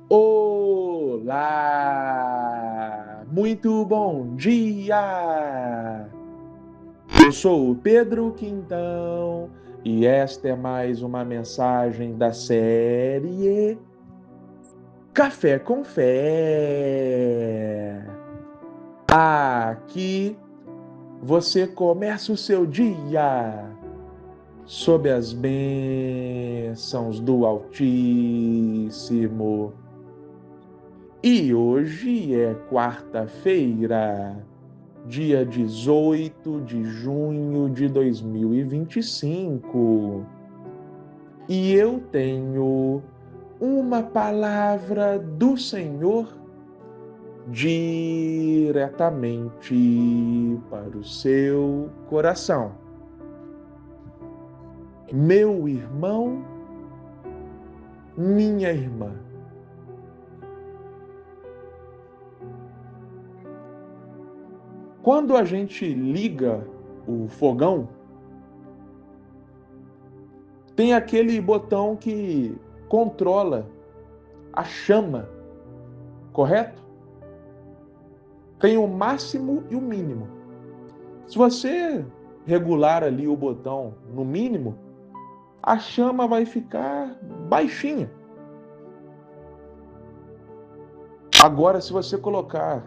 Olá! Muito bom dia! Eu sou o Pedro Quintão e esta é mais uma mensagem da série Café com Fé. Aqui você começa o seu dia sob as bênçãos do Altíssimo. E hoje é quarta-feira, dia 18 de junho de 2025. E eu tenho uma palavra do Senhor diretamente para o seu coração. Meu irmão, minha irmã. Quando a gente liga o fogão, tem aquele botão que controla a chama, correto? Tem o máximo e o mínimo. Se você regular ali o botão no mínimo, a chama vai ficar baixinha. Agora, se você colocar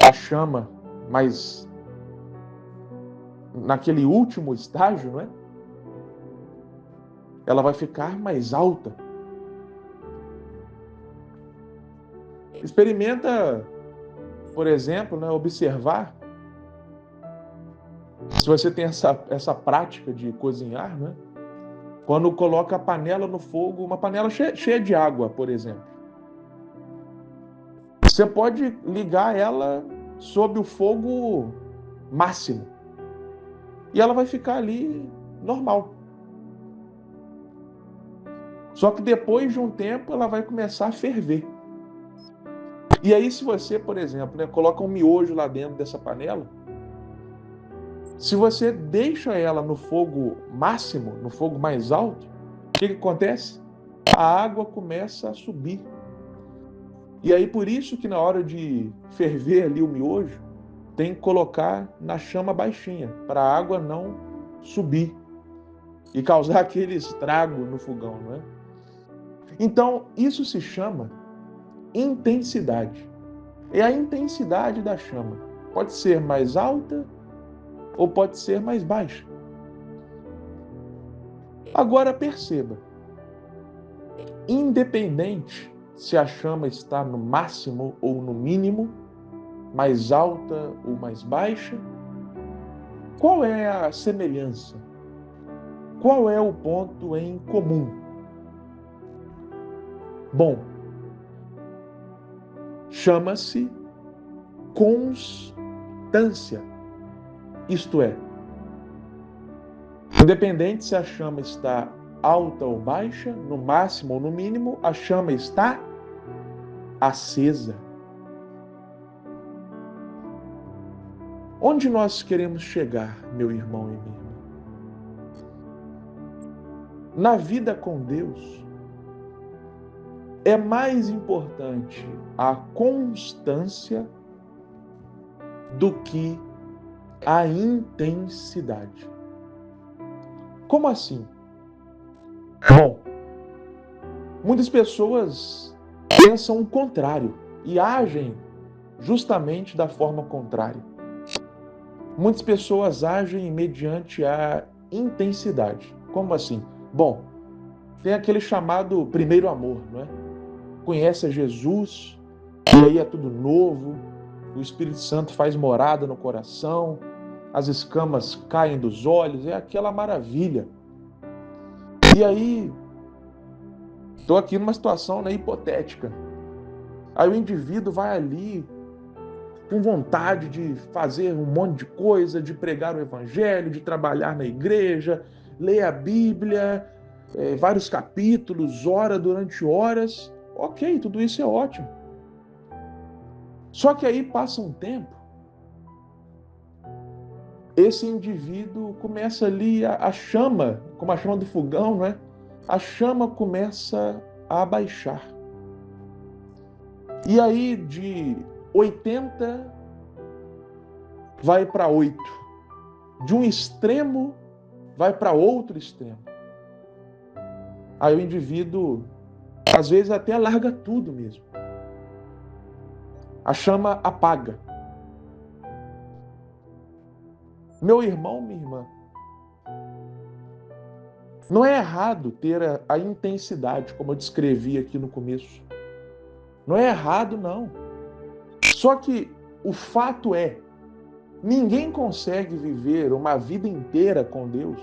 a chama mais naquele último estágio, né? Ela vai ficar mais alta. Experimenta, por exemplo, né, observar. Se você tem essa prática de cozinhar, né? Quando coloca a panela no fogo, uma panela cheia de água, por exemplo. Você pode ligar ela sob o fogo máximo. E ela vai ficar ali normal. Só que depois de um tempo ela vai começar a ferver. E aí se você, por exemplo, né, coloca um miojo lá dentro dessa panela, se você deixa ela no fogo máximo, no fogo mais alto, o que acontece? A água começa a subir. E aí por isso que na hora de ferver ali o miojo, tem que colocar na chama baixinha, para a água não subir e causar aquele estrago no fogão, não é? Então, isso se chama intensidade. É a intensidade da chama. Pode ser mais alta ou pode ser mais baixa. Agora perceba, independente se a chama está no máximo ou no mínimo, mais alta ou mais baixa, qual é a semelhança? Qual é o ponto em comum? Bom, chama-se constância. Isto é, independente se a chama está alta ou baixa, no máximo ou no mínimo, a chama está acesa. Onde nós queremos chegar, meu irmão e minha irmã? Na vida com Deus, é mais importante a constância do que a intensidade. Como assim? Bom, muitas pessoas pensam o contrário e agem justamente da forma contrária. Muitas pessoas agem mediante a intensidade. Como assim? Bom, tem aquele chamado primeiro amor, não é? Conhece a Jesus, e aí é tudo novo, o Espírito Santo faz morada no coração, as escamas caem dos olhos, é aquela maravilha. E aí, estou aqui numa situação, né, hipotética. Aí o indivíduo vai ali com vontade de fazer um monte de coisa, de pregar o evangelho, de trabalhar na igreja, ler a Bíblia, vários capítulos, ora durante horas. Ok, tudo isso é ótimo. Só que aí passa um tempo, esse indivíduo começa ali, a chama, como a chama do fogão, né? A chama começa a abaixar. E aí de 80 vai para 8. De um extremo vai para outro extremo. Aí o indivíduo, às vezes, até larga tudo mesmo. A chama apaga. Meu irmão, minha irmã, não é errado ter a intensidade, como eu descrevi aqui no começo. Não é errado, não. Só que o fato é, ninguém consegue viver uma vida inteira com Deus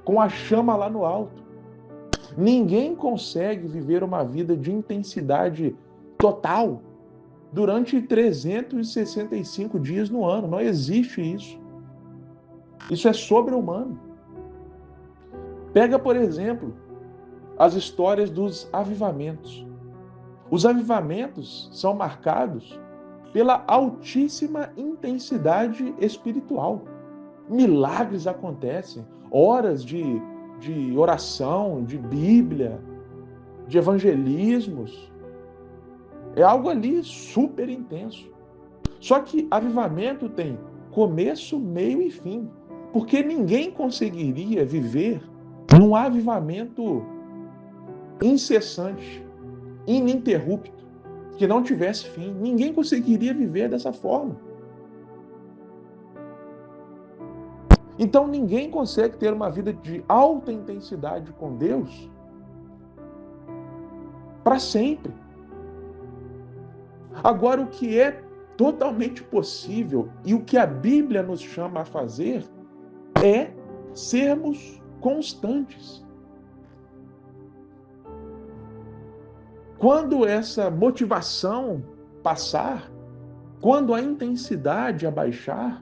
com a chama lá no alto. Ninguém consegue viver uma vida de intensidade total durante 365 dias no ano. Não existe isso. Isso é sobre-humano. Pega, por exemplo, as histórias dos avivamentos. Os avivamentos são marcados pela altíssima intensidade espiritual. Milagres acontecem, horas de oração, de Bíblia, de evangelismos. É algo ali super intenso. Só que avivamento tem começo, meio e fim. Porque ninguém conseguiria viver num avivamento incessante, ininterrupto, que não tivesse fim. Ninguém conseguiria viver dessa forma. Então ninguém consegue ter uma vida de alta intensidade com Deus para sempre. Agora, o que é totalmente possível e o que a Bíblia nos chama a fazer é sermos constantes. Quando essa motivação passar, quando a intensidade abaixar,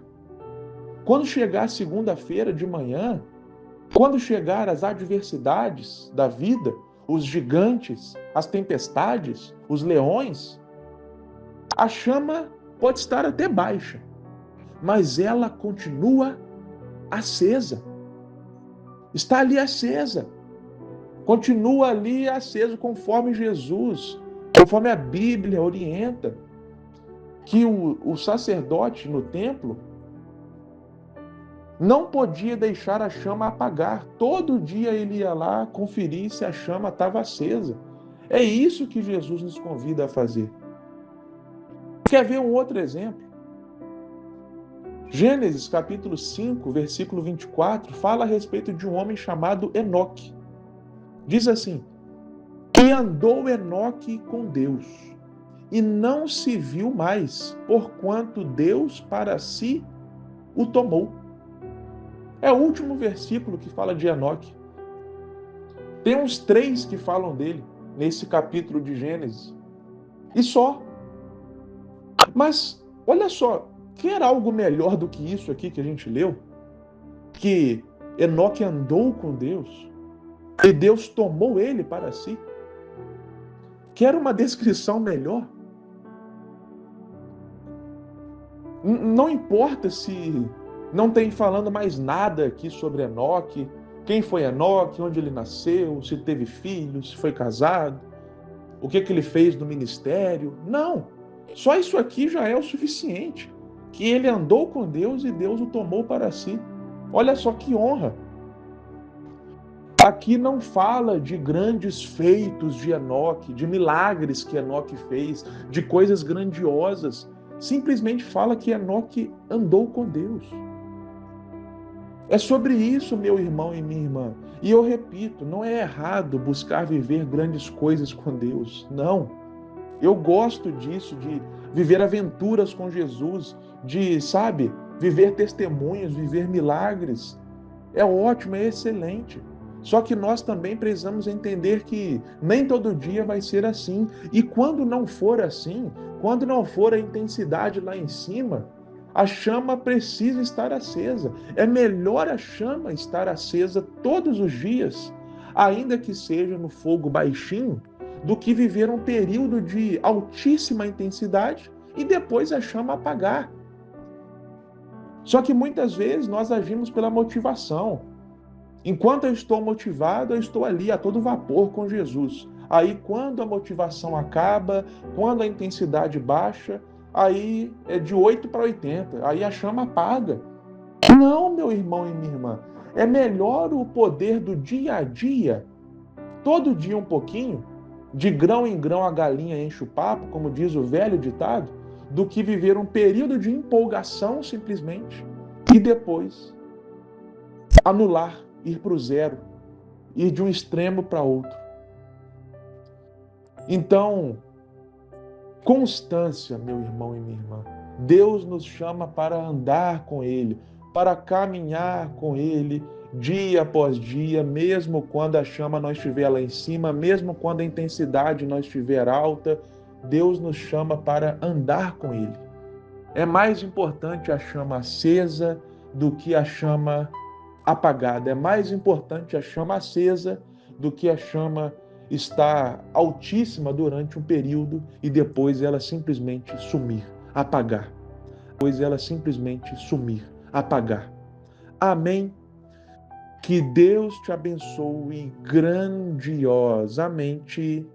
quando chegar segunda-feira de manhã, quando chegar as adversidades da vida, os gigantes, as tempestades, os leões, a chama pode estar até baixa, mas ela continua acesa. Está ali acesa. Continua ali aceso conforme Jesus, conforme a Bíblia orienta, que o sacerdote no templo não podia deixar a chama apagar. Todo dia ele ia lá conferir se a chama estava acesa. É isso que Jesus nos convida a fazer. Quer ver um outro exemplo? Gênesis capítulo 5, versículo 24, fala a respeito de um homem chamado Enoque. Diz assim: e andou Enoque com Deus, e não se viu mais, porquanto Deus para si o tomou. É o último versículo que fala de Enoque. Tem uns 3 que falam dele, nesse capítulo de Gênesis. E só. Mas, olha só, quer algo melhor do que isso aqui que a gente leu? Que Enoque andou com Deus, e Deus tomou ele para si? Quer uma descrição melhor? Não importa se não tem falando mais nada aqui sobre Enoque, quem foi Enoque, onde ele nasceu, se teve filhos, se foi casado, o que ele fez no ministério. Não, só isso aqui já é o suficiente, que ele andou com Deus e Deus o tomou para si. Olha só que honra. Aqui não fala de grandes feitos de Enoque, de milagres que Enoque fez, de coisas grandiosas. Simplesmente fala que Enoque andou com Deus. É sobre isso, meu irmão e minha irmã. E eu repito, não é errado buscar viver grandes coisas com Deus. Não. Eu gosto disso, de viver aventuras com Jesus, de, viver testemunhos, viver milagres. É ótimo, é excelente. Só que nós também precisamos entender que nem todo dia vai ser assim. E quando não for assim, quando não for a intensidade lá em cima, a chama precisa estar acesa. É melhor a chama estar acesa todos os dias, ainda que seja no fogo baixinho, do que viver um período de altíssima intensidade e depois a chama apagar. Só que muitas vezes nós agimos pela motivação. Enquanto eu estou motivado, eu estou ali a todo vapor com Jesus. Aí, quando a motivação acaba, quando a intensidade baixa, aí é de 8 para 80, aí a chama apaga. Não, meu irmão e minha irmã. É melhor o poder do dia a dia, todo dia um pouquinho, de grão em grão a galinha enche o papo, como diz o velho ditado, do que viver um período de empolgação simplesmente e depois anular, ir para o zero, ir de um extremo para outro. Então, constância, meu irmão e minha irmã. Deus nos chama para andar com Ele, para caminhar com Ele dia após dia, mesmo quando a chama não estiver lá em cima, mesmo quando a intensidade não estiver alta, Deus nos chama para andar com Ele. É mais importante a chama acesa do que a chama apagada. É mais importante a chama acesa do que a chama estar altíssima durante um período e depois ela simplesmente sumir, apagar. Depois ela simplesmente sumir, apagar. Amém. Que Deus te abençoe grandiosamente.